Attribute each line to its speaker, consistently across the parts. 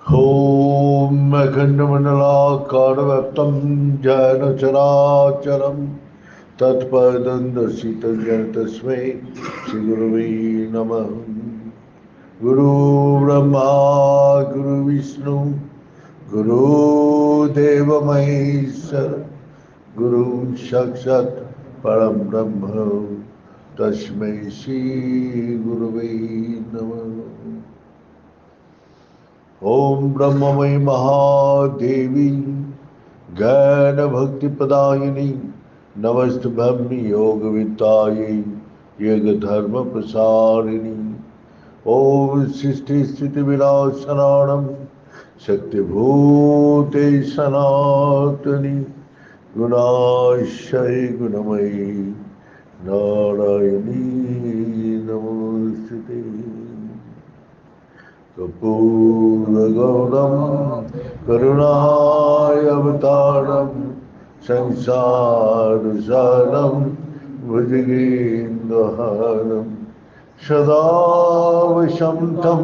Speaker 1: ॐ अखण्डमण्डलाकारव्याप्तं येन चराचरं तत्पदं दर्शितं येन तस्मै श्रीगुरवे नमः। गुरुर्ब्रह्मा गुरुविष्णु गुरुदेव महेश्वर गुरुं साक्षात् परं ब्रह्म तस्मै श्रीगुरवे नमः। ओम ब्रह्ममयी महादेवी ज्ञान भक्ति प्रदायिनी नमस्तुभ्यं योग विद्यायै योग धर्म प्रसारिणी। ओम सृष्टि स्थिति विनाशनानं शक्तिभूते सनातनी गुणाश्रय गुणमयी नारायणी नमोस्तुते। कर्पूरगौरं करुणावतारं संसारसारं भुजगेन्द्रहारं सदा वसन्तं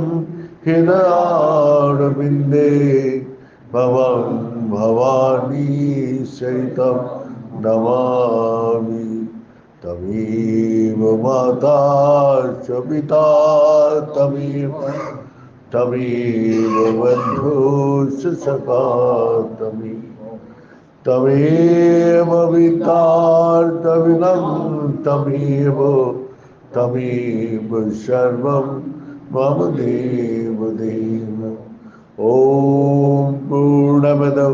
Speaker 1: हृदयारविन्दे भवं भवानी सहितं नमामि। तमेव माता च पिता तमेव बन्धुश्च सखा तमेव विद्यार्थविनं तमेव सर्वं मम देवदेव। ॐ पूर्णमदः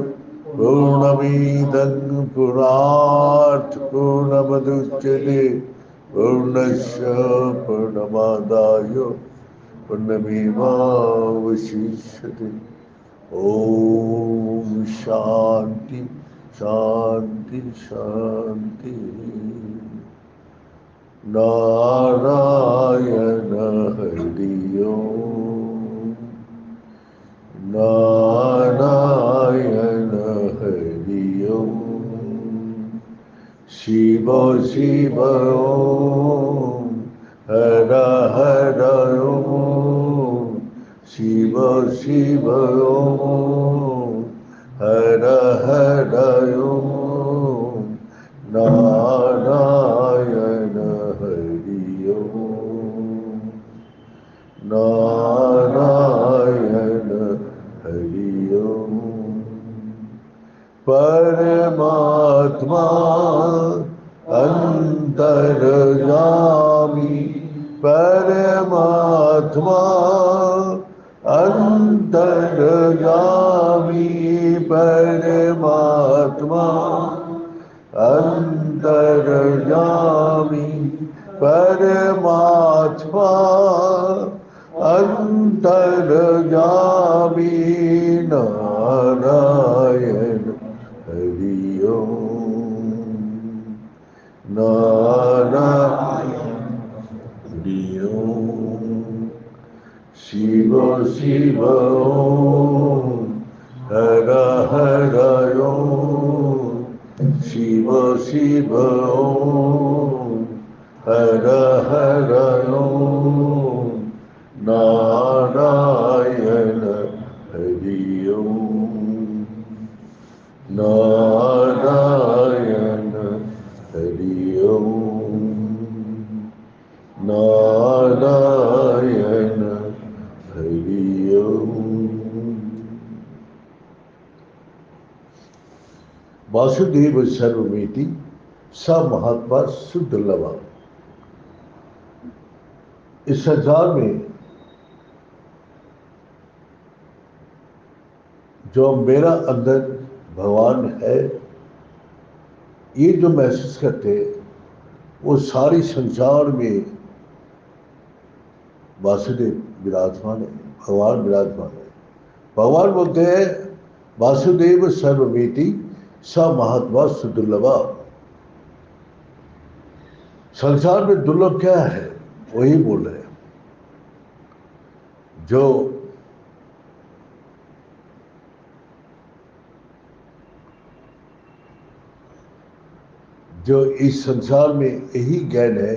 Speaker 1: पूर्णमिदं पूर्णात् पूर्णमुदच्यते पूर्णस्य पूर्णमादाय पूर्णमेवावशिष्यते। ओम शांति शांति शांति। नारायण हरि ओम नारायण हरि ओम शिव शिव ओम हर हर ओम शिव शिव ओम हर हर ओम नारायण हरि ओम नारायण हरि ओम। परमात्मा अंतर्यामी परमात्मा अंतर्यामी परमात्मा अंतर्यामी परमात्मा अंतर्यामी नारायण हरि ओम नारायण हरि ओम शिव शिव ओम हर हर ओम शिव शिव ओम हर हर ओम नारायण हरि ओम नारायण हरि ओम नारायण हरि ओम। वासुदेव सर्वमिति स महात्मा सुदुर्लभा। इस संसार में जो मेरा अंदर भगवान है ये जो महसूस करते हैं वो सारी संसार में वासुदेव विराजमान है भगवान विराजमान है। भगवान बोलते हैं वासुदेव सर्वमेति स महात्मा सुदुर्लभा। संसार में दुर्लभ क्या है वही बोल रहे हैं। जो इस संसार में यही ज्ञान है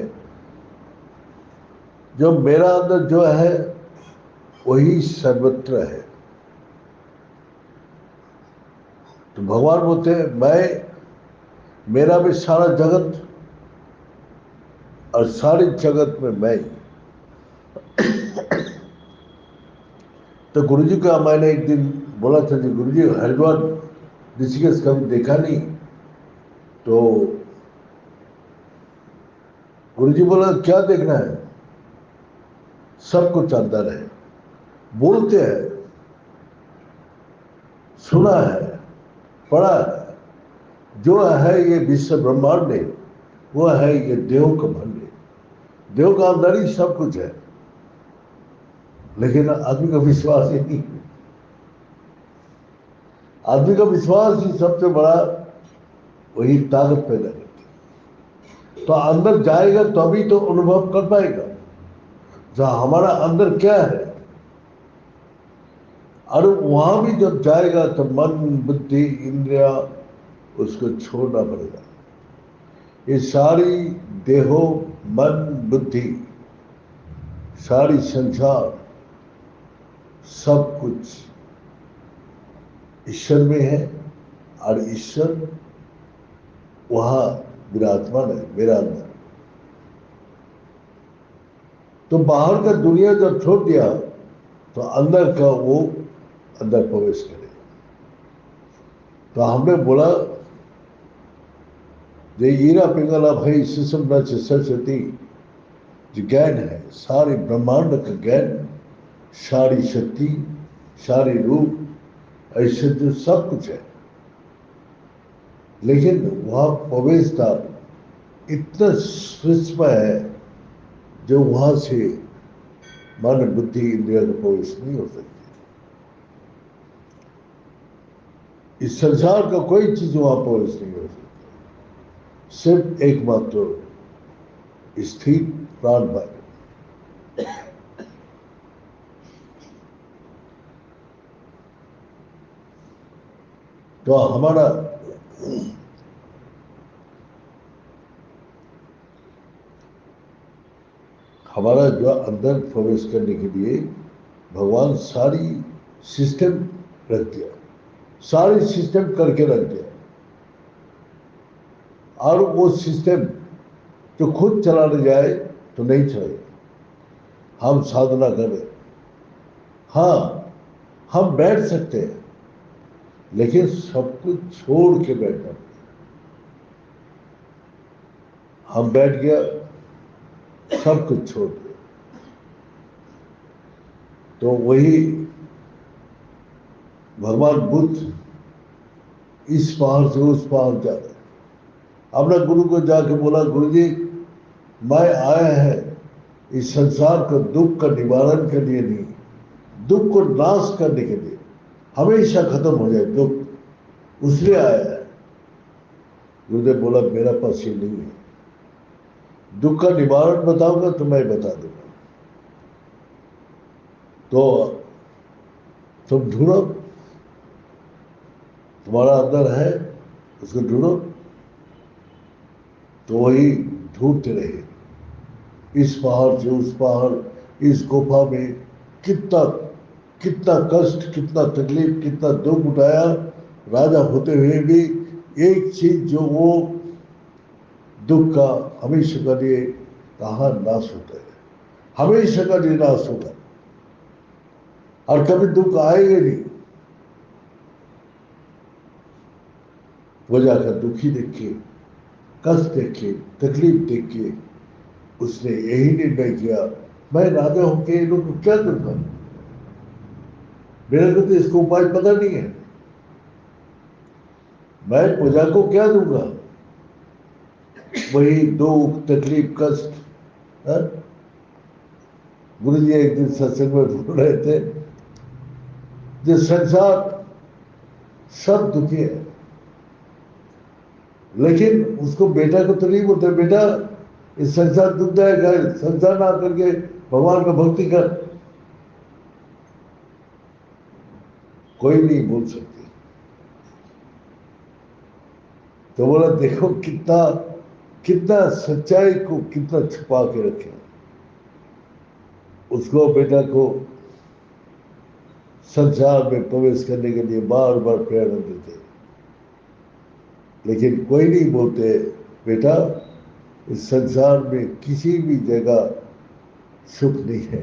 Speaker 1: जो मेरा अंदर जो है वही सर्वत्र है। तो भगवान बोलते हैं मैं, मेरा भी सारा जगत और सारी जगत में मैं। तो गुरुजी का मैंने एक दिन बोला था कि गुरुजी हरिद्वार ऋषिकेश कभी देखा नहीं। तो गुरुजी बोला क्या देखना है, सब कुछ अंदर है। बोलते हैं, सुना है, पढ़ा है, जो है ये विश्व ब्रह्मांड है, वो है ये देव का भंड है। देव का अंदर ही सब कुछ है, लेकिन आदमी का विश्वास ही नहीं। आदमी का विश्वास ही सबसे बड़ा वही ताकत पैदा करती है। तो अंदर जाएगा तभी तो अनुभव कर पाएगा जहां हमारा अंदर क्या है। और वहां भी जब जाएगा तो मन बुद्धि इंद्रिया उसको छोड़ना पड़ेगा। ये सारी देहो मन बुद्धि सारी संसार सब कुछ ईश्वर में है, और ईश्वर वहां विराजमान है मेरा अंदर। तो बाहर का दुनिया जब छोड़ दिया तो अंदर का वो अंदर प्रवेश करेगा। तो हमने बोला ये ईरा पिंगला भाई शिशम न सरस्वती जो ज्ञान है, सारी ब्रह्मांड का ज्ञान, सारी शक्ति, सारी रूप ऐश्वर्य सब कुछ है। लेकिन वहां प्रवेश द्वार इतना सूक्ष्म है जो वहां से मन बुद्धि इंद्रिया का प्रवेश नहीं हो सकती। इस संसार का कोई चीज वहां प्रवेश नहीं हो सकती, सिर्फ एकमात्र स्थिर प्राण भाग। तो हमारा जो अंदर प्रवेश करने के लिए भगवान सारी सिस्टम रख दिया, सारी सिस्टम करके रख दिया। और वो सिस्टम जो खुद चलाने जाए तो नहीं चलेगा। हम साधना करें, हाँ हम बैठ सकते हैं, लेकिन सब कुछ छोड़ के बैठना। हम बैठ गया, सब कुछ छोड़ दिया। तो वही भगवान बुद्ध इस पहाड़ से उस पहाड़ जा रहे। अपना गुरु को जाके बोला गुरु जी मैं आया है इस संसार को दुख का निवारण के लिए नहीं, दुख को नाश करने के लिए, हमेशा खत्म हो जाए दुख, उसलिए आया है। गुरुदेव बोला मेरा पास ये नहीं है, दुख का निवारण बताऊंगा तो मैं बता दूंगा। तो तुम ढूंढो, तुम्हारा अंदर है उसको ढूंढो। तो वही ढूंढते रहे, इस पहाड़ से उस पहाड़, इस गुफा में कितना कितना कष्ट, कितना तकलीफ, कितना दुख उठाया। राजा होते हुए भी एक चीज जो वो दुख का हमेशा का लिए कहाँ नाश होता है, हमेशा का लिए नाश होगा और कभी दुख आएगा नहीं। वो जाकर दुखी देखे, कष्ट देखे, तकलीफ देखे, उसने यही निर्णय किया मैं राजा होकर इन लोग को क्या दूंगा, मेरे को तो इसको उपाय पता नहीं है, मैं प्रजा को क्या दूंगा। वही दुख तकलीफ कष्ट। गुरु जी एक दिन सत्संग में बोल रहे थे जो संसार सब दुखी है, लेकिन उसको बेटा को तो नहीं बोलते बेटा इस संसार दुखदायक है, संसार ना करके भगवान का भक्ति कर। कोई नहीं बोल सकते। तो बोला देखो कितना कितना सच्चाई को कितना छुपा के रखे। उसको बेटा को संसार में प्रवेश करने के लिए बार बार प्रेरणा देते। लेकिन कोई नहीं बोलते बेटा इस संसार में किसी भी जगह सुख नहीं है।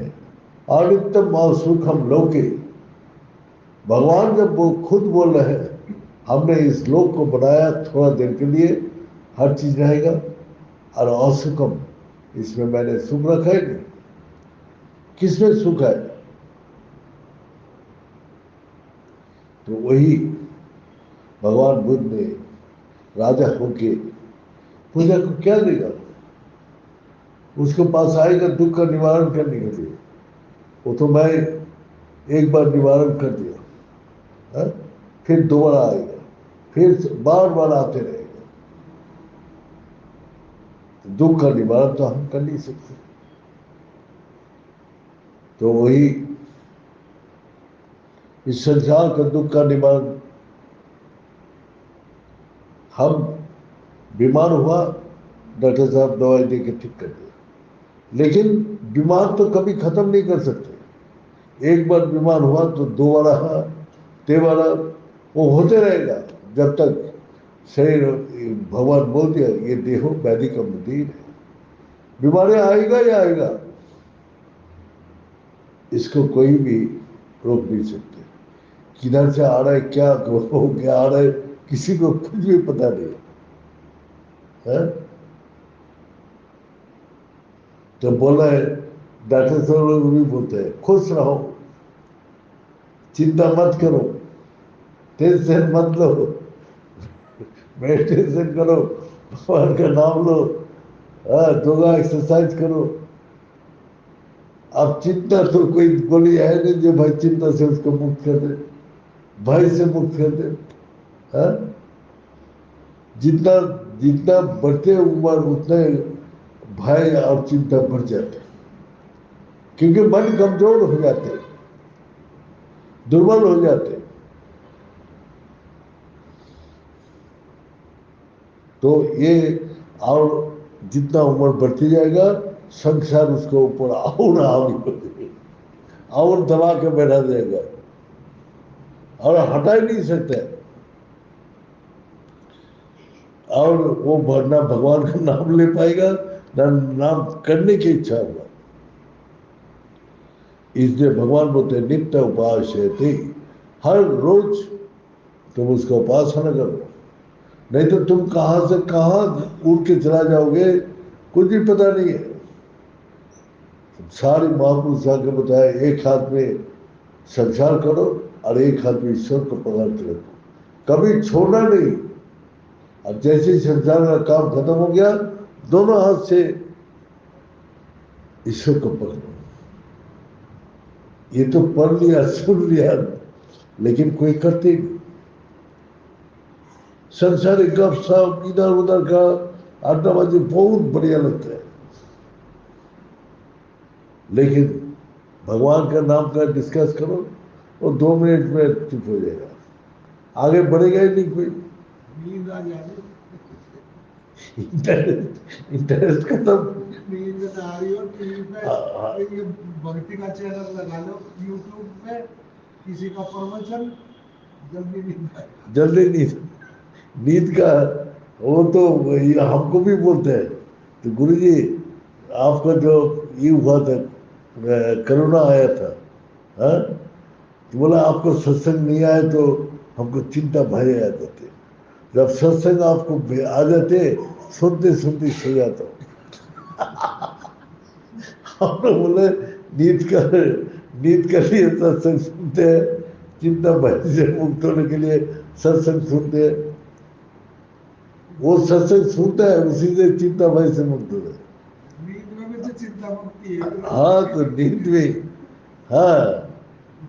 Speaker 1: अनित्यम और सुखम लौके, भगवान जब वो खुद बोल रहे हैं हमने इस लोक को बनाया थोड़ा देर के लिए, हर चीज रहेगा, और असुखम, इसमें मैंने सुख रखा है नहीं। किसमें सुख है? तो वही भगवान बुद्ध ने राजा होके पूजा को क्या देगा? उसके पास आएगा दुख का निवारण करने के लिए, वो तो मैं एक बार निवारण कर दिया, है? फिर दोबारा आएगा, फिर बार बार आते रहेगा। तो दुख का निवारण तो हम कर नहीं सकते। तो वही इस संसार का दुख का निवारण, हम बीमार हुआ, डॉक्टर साहब दवाई दे के ठीक कर दिया, लेकिन बीमार तो कभी खत्म नहीं कर सकते। एक बार बीमार हुआ तो दोबारा तेबारा वो होते रहेगा, जब तक शरीर, भगवान बोल दिया ये देहो वैदिक मंदिर है, बीमारी आएगा या आएगा, इसको कोई भी रोक नहीं सकते। किधर से आ रहा है, क्या हो क्या आ रहा है, किसी को कुछ भी पता नहीं है। तो बोल रहे डॉक्टर साहब लोग भी बोलते हैं खुश रहो, चिंता मत करो, टेंशन मत लो, मेडिटेशन करो, भगवान का नाम लो, योगा एक्सरसाइज करो। अब चिंता तो कोई गोली है नहीं जो भाई चिंता से उसको मुक्त कर दे, भय से मुक्त कर दे। हाँ? जितना जितना बढ़ते उम्र उतने भय और चिंता बढ़ जाते, क्योंकि मन कमजोर हो जाते, दुर्बल हो जाते। तो ये, और जितना उम्र बढ़ती जाएगा संसार उसके ऊपर और हावी होती, और दबा के बैठा जाएगा और हटा ही नहीं सकते। और वो ना भगवान का नाम ले पाएगा, ना नाम करने की इच्छा होगा। इसलिए भगवान बोलते नित्य उपास है, हर रोज तुम उसका उपासना करो, नहीं तो तुम कहां से कहां उड़ के चला जाओगे कुछ भी पता नहीं है। सारे महापुरुष आके बताया एक हाथ में संसार करो और एक हाथ में ईश्वर को पकड़ के रखो, कभी छोड़ना नहीं। अब जैसे ही संसार का काम खत्म हो गया, दोनों हाथ से ईश्वर को पकड़ो। ये तो पढ़ लिया सुन लिया, लेकिन कोई करते नहीं। संसारिक गप सप इधर उधर का अड्डाबाजी बहुत बढ़िया लगता है, लेकिन भगवान का नाम का डिस्कस करो वो 2 मिनट में चुप हो जाएगा, आगे बढ़ेगा ही नहीं कोई। नींद आ जाएगी, इंटरेस्ट खत्म। नींद में आ रही हो टीवी पे, ये भक्ति का चैनल लगा लो यूट्यूब पे, किसी का प्रवचन, जल्दी नींद, जल्दी नींद, नींद का वो तो ये हमको भी बोलते हैं। तो गुरुजी आपका जो ये हुआ था, कोरोना आया था, हाँ? तो बोला आपको सत्संग नहीं आया तो हमको चिंता भय आ जाते, जब सत्संग आपको आ जाते सुनते सुनते सो जाता हूँ। हम लोग बोले नींद का लिए सत्संग सुनते हैं, चिंता भय से मुक्त होने के लिए सत्संग सुनते हैं। वो सत्संग सुनता है उसी से चिंता भय से मुक्त हो जाए। नींद में भी तो चिंता मुक्ति है। हाँ तो नींद में, हाँ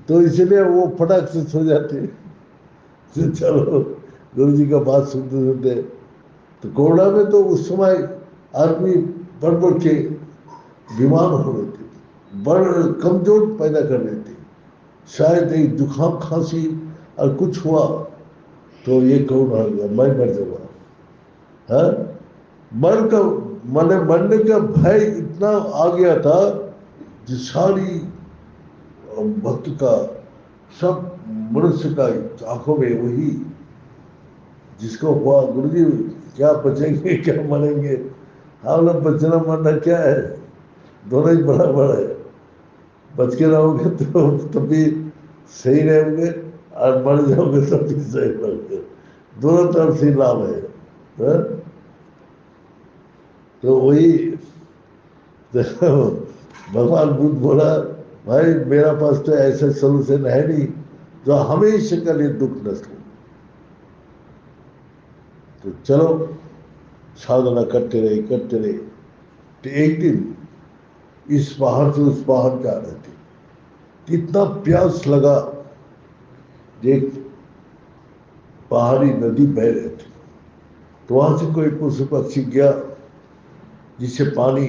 Speaker 1: तो इसलिए वो फटाक से सो जाते हैं। तो चलो गुरु जी का बात सुनते सुनते, तो कोरोना में तो उस समय आदमी बढ़ बढ़ के बीमार हो रहे थे, बड़ कमजोर पैदा कर रहे थे, शायद एक जुकाम खांसी और कुछ हुआ तो ये कोरोना हो गया, मैं मर जाऊंगा। हाँ? मर का मैंने मरने का भय इतना आ गया था जो सारी भक्त का, सब मनुष्य का आंखों में वही जिसको हुआ गुरुजी क्या बचेंगे क्या मरेंगे, हम लोग बचना मरना क्या है, दोनों ही बराबर है। बच के रहोगे तो तब भी सही रहोगे, और मर जाओगे तब भी सही रहोगे, दोनों तरफ से लाभ है। हाँ? तो वही तो भगवान बुद्ध बोला, भाई मेरा पास तो ऐसा सोल्यूशन है नहीं जो हमेशा के लिए दुख नष्ट हो। तो चलो साधना करते रहे। तो एक दिन इस पहाड़ से उस पहाड़ जा रहे थे, इतना प्यास लगा, एक पहाड़ी नदी बह रहे थे, तो वहां से कोई पशु पक्षी गया, जिससे पानी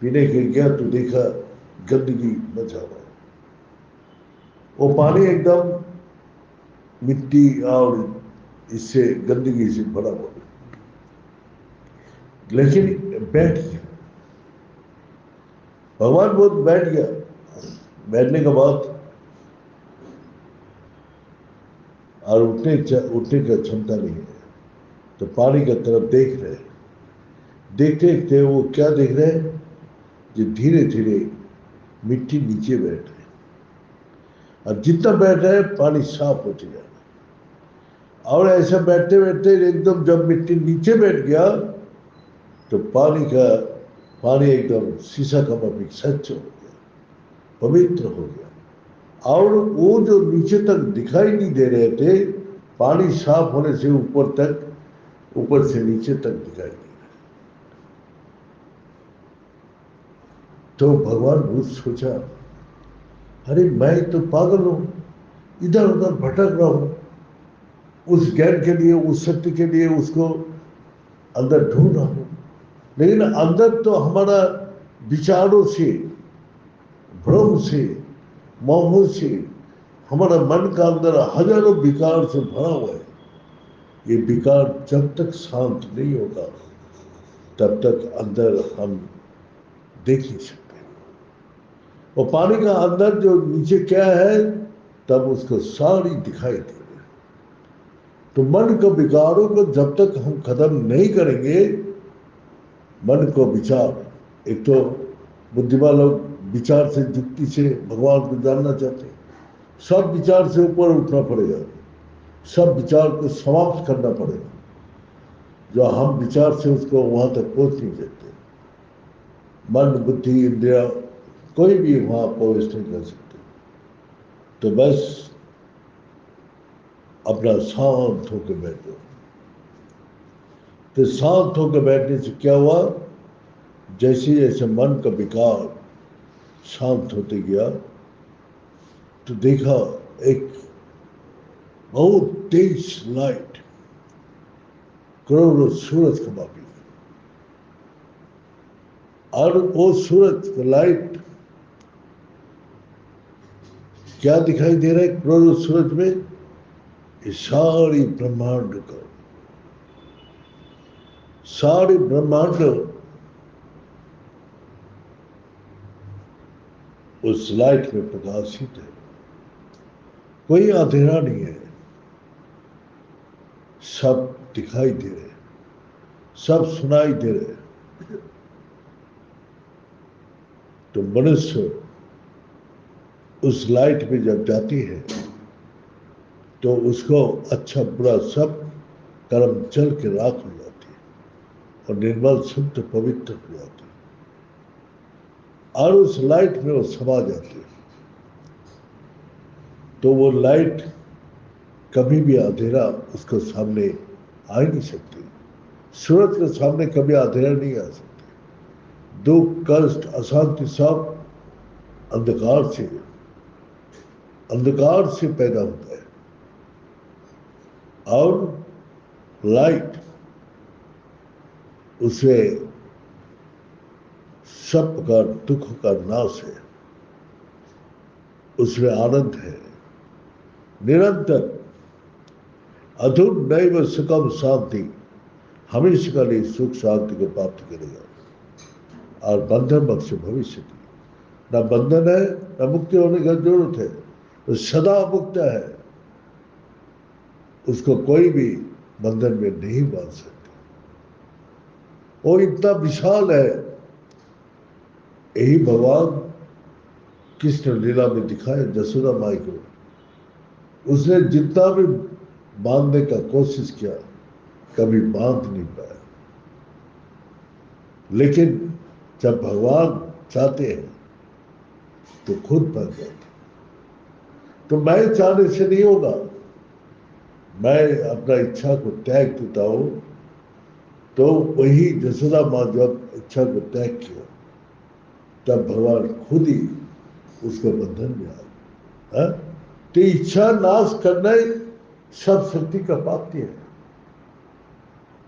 Speaker 1: पीने के लिए गया, तो देखा गंदगी मचा हुआ है। वो पानी एकदम मिट्टी और इससे गंदगी से भरा हुआ, लेकिन बैठ गया। भगवान बुद्ध बैठ गया। बैठने के बाद और उठने की क्षमता नहीं है, तो पानी की तरफ देख रहे। देखते देखते वो क्या देख रहे हैं, कि धीरे धीरे मिट्टी नीचे बैठ रही, और जितना बैठ रहे पानी साफ होते जा रहा है। और ऐसा बैठते बैठते एकदम जब मिट्टी नीचे बैठ गया, तो पानी एकदम शीशा का माफिक स्वच्छ हो गया, पवित्र हो गया। और वो जो नीचे तक दिखाई नहीं दे रहे थे, पानी साफ होने से ऊपर से नीचे तक दिखाई दे रहा। तो भगवान बुद्ध सोचा, अरे मैं तो पागल हूं, इधर उधर भटक रहा हूं, उस ज्ञान के लिए, उस शक्ति के लिए उसको अंदर ढूंढ रहा हूं, लेकिन अंदर तो हमारा विचारों से, भ्रम से, मोह से, हमारा मन का अंदर हजारों विकार से भरा हुआ है। ये विकार जब तक शांत नहीं होगा, तब तक अंदर हम देख नहीं सकते। और पानी का अंदर जो नीचे क्या है, तब उसको सारी दिखाई दे रही है। तो मन के विकारों को जब तक हम खत्म नहीं करेंगे, मन को विचार, एक तो बुद्धिमान लोग विचार से, युक्ति से भगवान को जानना चाहते हैं, सब विचार से ऊपर उठना पड़ेगा, सब विचार को समाप्त करना पड़ेगा। जो हम विचार से उसको वहां तक पहुंच नहीं सकते, मन बुद्धि इंद्रिया कोई भी वहां प्रवेश नहीं कर सकते। तो बस अपना शांत होकर बैठो। तो शांत होकर बैठने से क्या हुआ, जैसे जैसे मन का विकार शांत होते गया, तो देखा एक बहुत तेज लाइट, करोड़ों सूरज का मापी, और वो सूरज का लाइट क्या दिखाई दे रहा है, करोड़ों सूरज में ये सारी ब्रह्मांड का, सारे ब्रह्मांड उस लाइट में प्रकाशित है। कोई अंधेरा नहीं है, सब दिखाई दे रहे, सब सुनाई दे रहे। तो मनुष्य उस लाइट में जब जाती है, तो उसको अच्छा बुरा सब कर्म चल के राख हो जाती है, और निर्मल शुद्ध पवित्र हो जाती है, और उस लाइट में वो समा जाती है। तो वो लाइट कभी भी अंधेरा उसके सामने आ ही नहीं सकती। सूरज के सामने कभी अंधेरा नहीं आ सकती। दुख कष्ट अशांति सब अंधकार से पैदा होता है, और लाइट उसे सब का दुख का नाश है, उसमें आनंद है, निरंतर अधूर नैव सुखम शांति, हमेशा के लिए सुख शांति को प्राप्त करेगा। और बंधन मुक्त भविष्य की, न बंधन है न मुक्ति होने की जरूरत है, तो सदा मुक्त है। उसको कोई भी बंधन में नहीं बांध सकते। वो इतना विशाल है। यही भगवान कृष्ण लीला में दिखाए जसोदा माई को। उसने जितना भी बांधने का कोशिश किया, कभी बांध नहीं पाया। लेकिन जब भगवान चाहते हैं तो खुद बन जाते। तो मैं चाहने से नहीं होगा। मैं अपना इच्छा को त्याग देता हूं, तो वही जसोदा माँ जब इच्छा को त्याग किया, तब भगवान खुद ही उसको बंधन में आ गए। हाँ? तो इच्छा नाश करना ही सब शक्ति का प्राप्ति है।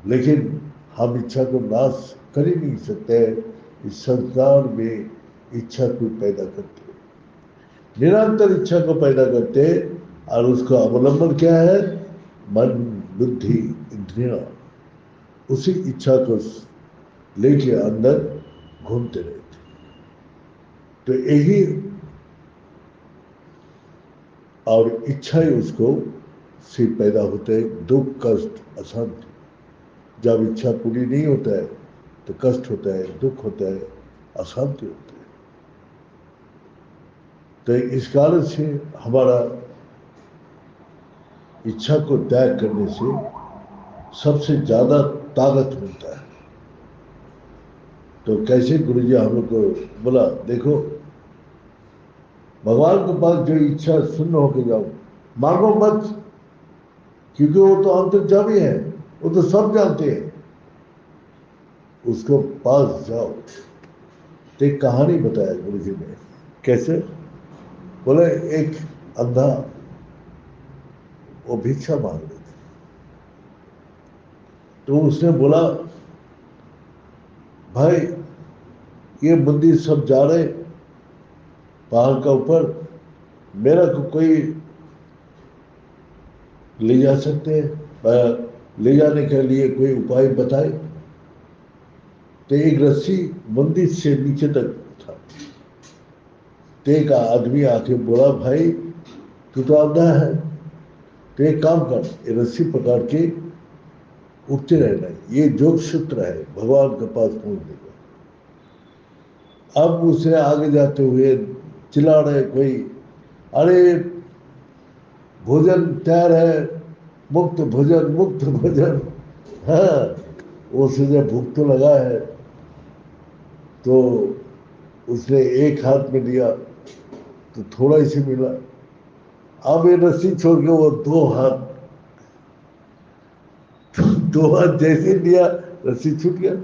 Speaker 1: लेकिन हम इच्छा को नाश कर ही नहीं सकते। इस संसार में इच्छा को पैदा करते, निरंतर इच्छा को पैदा करते, और उसका अवलंबन क्या है? मन, बुद्धि, इंद्रियां। उसी इच्छा को लेके अंदर घूमते रहते। तो यही, और इच्छा ही उसको से पैदा होते है दुख, कष्ट, अशांति। जब इच्छा पूरी नहीं होता है तो कष्ट होता है, दुख होता है, अशांति होती है। तो इस कारण से हमारा इच्छा को त्याग करने से सबसे ज्यादा ताकत मिलता है। तो कैसे गुरुजी हम लोग को बोला, देखो भगवान के पास जो इच्छा शून्य होके जाओ, मांगो मत, क्योंकि वो तो अंतर्यामी है, वो तो सब जानते हैं। उसको पास जाओ। तो एक कहानी बताया गुरुजी ने। कैसे? बोले एक अंधा, वो भिक्षा मांग रहे थे। तो उसने बोला, भाई ये मंदिर सब जा रहे पहाड़ का ऊपर, मेरा को कोई ले जा सकते हैं? ले जाने के लिए कोई उपाय बताए। तो एक रस्सी मंदिर से नीचे तक था। तो एक आदमी आके बोला, भाई तू तो अंधा है, तो एक काम कर, ये रस्सी पकड़ के उठते रहना, ये योग सूत्र है, भगवान के पास पहुंच देगा। अब उसे आगे जाते हुए चिल्ला रहे कोई, अरे भोजन तैयार है, मुक्त भोजन, मुक्त भोजन। हाँ, उसे जब भूख तो लगा है, तो उसने एक हाथ में लिया तो थोड़ा ही से मिला। अब ये रस्सी छोड़ के वो दो हाथ, दो हाथ जैसे लिया, रस्सी छूट गया।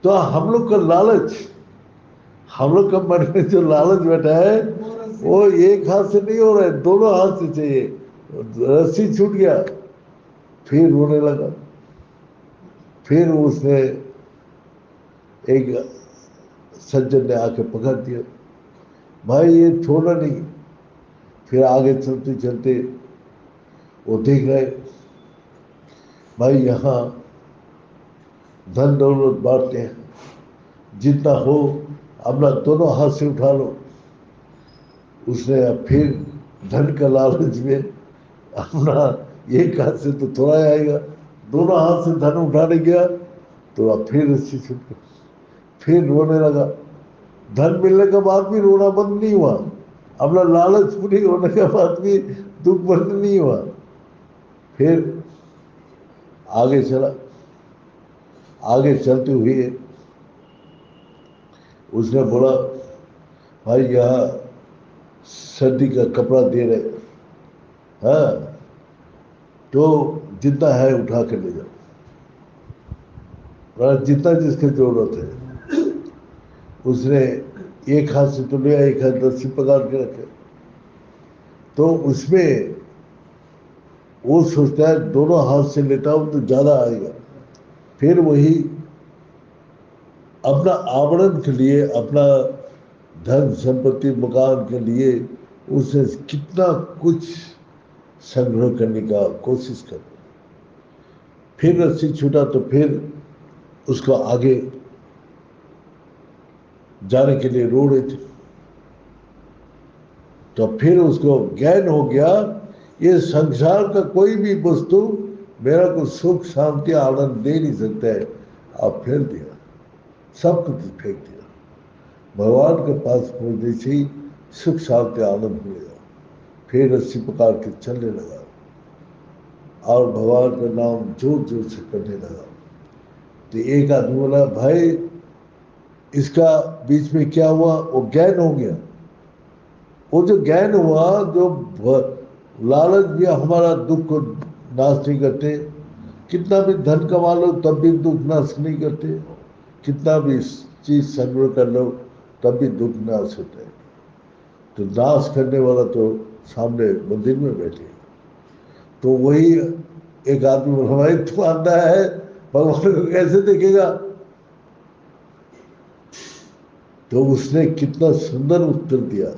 Speaker 1: तो हम लोग का लालच, हम लोग का मन में जो लालच बैठा है, वो एक हाथ से नहीं हो रहा है, दोनों हाथ से चाहिए। रस्सी छूट गया, फिर रोने लगा। फिर उसने, एक सज्जन ने आके पकड़ दिया, भाई ये छोड़ना नहीं। फिर आगे चलते चलते वो देख रहे, भाई यहाँ धन दौलत बांटते हैं, जितना हो अपना दोनों हाथ से उठा लो। उसने अब फिर धन का लालच में अपना एक हाथ से तो थोड़ा ही आएगा, दोनों हाथ से धन उठाने गया, तो अब फिर रस्सी छूट गई। फिर रोने लगा। धन मिलने के बाद भी रोना बंद नहीं हुआ, अपना लालच पूरी होने के बाद भी दुख बंद नहीं हुआ। फिर आगे चला। आगे चलते हुए उसने बोला, भाई यहाँ सर्दी का कपड़ा दे रहे, हाँ, तो जितना है उठा के ले जाओ, जितना जिसकी जरूरत है। उसने एक हाथ से तो लिया, एक हाथ रस्सी पकड़ के रखे। तो उसमें वो सोचता है दोनों हाथ से लेता हूं तो ज्यादा आएगा। फिर वही अपना आवरण के लिए, अपना धन संपत्ति मकान के लिए उसे कितना कुछ संग्रह करने का कोशिश कर। फिर रस्सी छूटा तो फिर उसको आगे जाने के लिए रो रहे थे। तो फिर उसको ज्ञान हो गया, ये संसार का कोई भी वस्तु मेरा कुछ सुख शांति आनंद दे नहीं सकता है, आप फेंक दिया, सब कुछ फेंक दिया। भगवान के पास पहुंचने से ही सुख शांति आनंद मिलेगा। फिर इसी प्रकार के चलने लगा और भगवान का नाम जोर जोर से करने लगा। तो एक आदमी बोला, भाई इसका बीच में क्या हुआ? वो ज्ञान हो गया। वो जो ज्ञान हुआ, जो लालच भी हमारा दुख को नाश नहीं करते। कितना भी धन कमा लो तब भी दुख नाश नहीं करते, कितना भी चीज संग्रह कर लो तब भी दुख नाश होता है। तो नाश करने वाला तो सामने मंदिर में बैठे। तो वही एक आदमी बोला, भाई तू अंधा है, भगवान को कैसे देखेगा? तो उसने कितना सुंदर उत्तर दिया।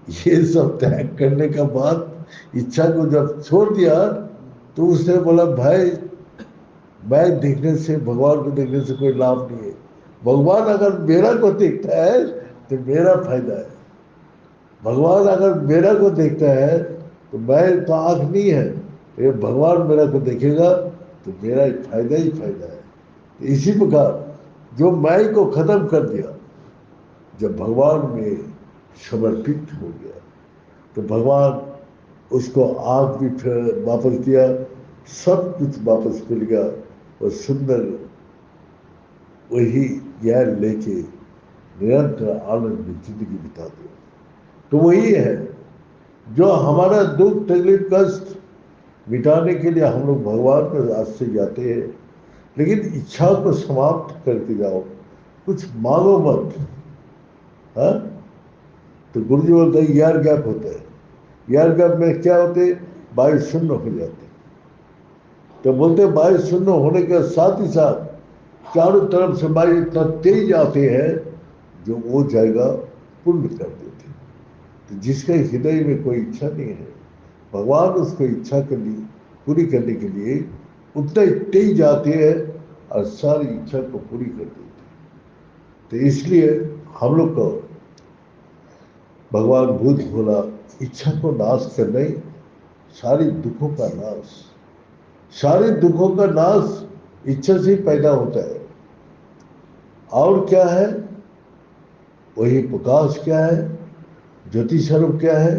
Speaker 1: ये सब त्याग करने का बाद इच्छा को जब छोड़ दिया तो उसने बोला, भाई मैं देखने से, भगवान को देखने से कोई लाभ नहीं है। भगवान अगर मेरा को देखता है तो मेरा फायदा है। भगवान अगर मेरा को देखता है तो मैं तो आंख नहीं है, ये भगवान मेरा को देखेगा तो मेरा फायदा ही फायदा है। तो इसी प्रकार जो मैं को खत्म कर दिया, जब भगवान में समर्पित हो गया तो भगवान उसको आग भी फिर वापस दिया, सब कुछ वापस मिल गया और सुंदर वही ज्ञान लेके निरंतर आनंद में जिंदगी बिता दो। तो वही है जो हमारा दुख तकलीफ कष्ट मिटाने के लिए हम लोग भगवान के रास्ते जाते हैं। लेकिन इच्छा को समाप्त करके जाओ, कुछ मांगो मत। हाँ, तो गुरु जी बोलते हैं यार गैप होता है। यार गैप में क्या होते? वायु शून्य हो जाते। तो बोलते वायु शून्य होने के साथ ही साथ चारों तरफ से वायु इतना तेज आते हैं जो वो जाएगा पूर्ण कर देते। तो जिसके हृदय में कोई इच्छा नहीं है, भगवान उसको इच्छा के लिए पूरी करने के लिए उतना ही तेज आते हैं और सारी इच्छा को पूरी कर देते हैं। तो इसलिए हम लोग को भगवान बुद्ध बोला, इच्छा को नाश करना ही सारी दुखों का नाश। सारे दुखों का नाश इच्छा से ही पैदा होता है। और क्या है? वही प्रकाश क्या है? ज्योति स्वरूप क्या है?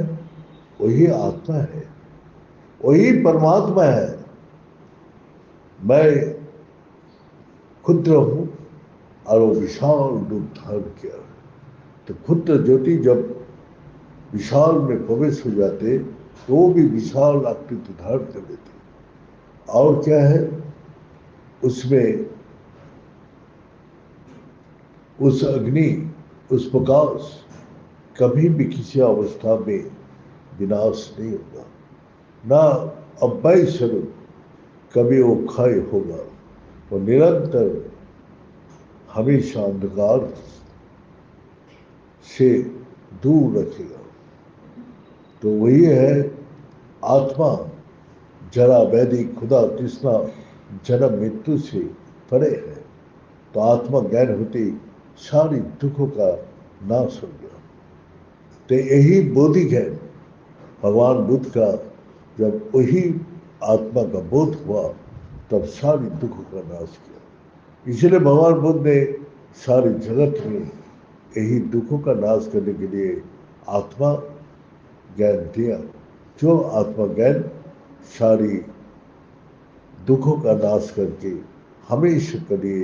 Speaker 1: वही आत्मा है, वही परमात्मा है। मैं क्षुद्र हूं और वो विशाल रूप धारण किया। तो क्षुद्र ज्योति जब विशाल में प्रवेश हो जाते तो वो भी विशाल आकृति धारण कर लेते। और क्या है उसमें? उस अग्नि, उस प्रकाश कभी भी किसी अवस्था में विनाश नहीं होगा, ना अव्यय स्वरूप कभी वो क्षय होगा। वो निरंतर हमेशा अंधकार से दूर रखेगा। तो वही है आत्मा, जरा व्याधि खुदा तृष्णा जन्म मृत्यु से परे है। तो आत्मा ज्ञान होते सारी दुखों का नाश हो गया। तो यही बोधि ज्ञान भगवान बुद्ध का, जब वही आत्मा का बोध हुआ तब सारी दुखों का नाश किया। इसलिए भगवान बुद्ध ने सारे जगत में यही दुखों का नाश करने के लिए आत्मा ज्ञान दिया। जो आत्मा ज्ञान सारी दुखों का नाश करके हमेशा के लिए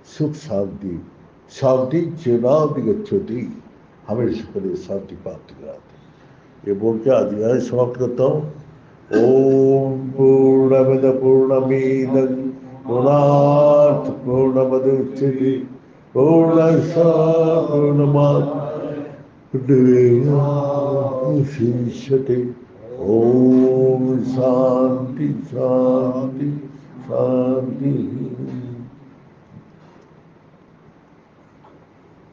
Speaker 1: सुख शांति, शांति चेनादि गच्छति, हमेशा के लिए शांति प्राप्त कराते। ये बोल के अध्याय समाप्त करता हूँ। ओम पूर्णमद पूर्णमिदं पूर्णात् पूर्णमुदच्यते पूर्णस्य पूर्णमादाय पूर्णमेवावशिष्यते। ओम शांति शांति शांति।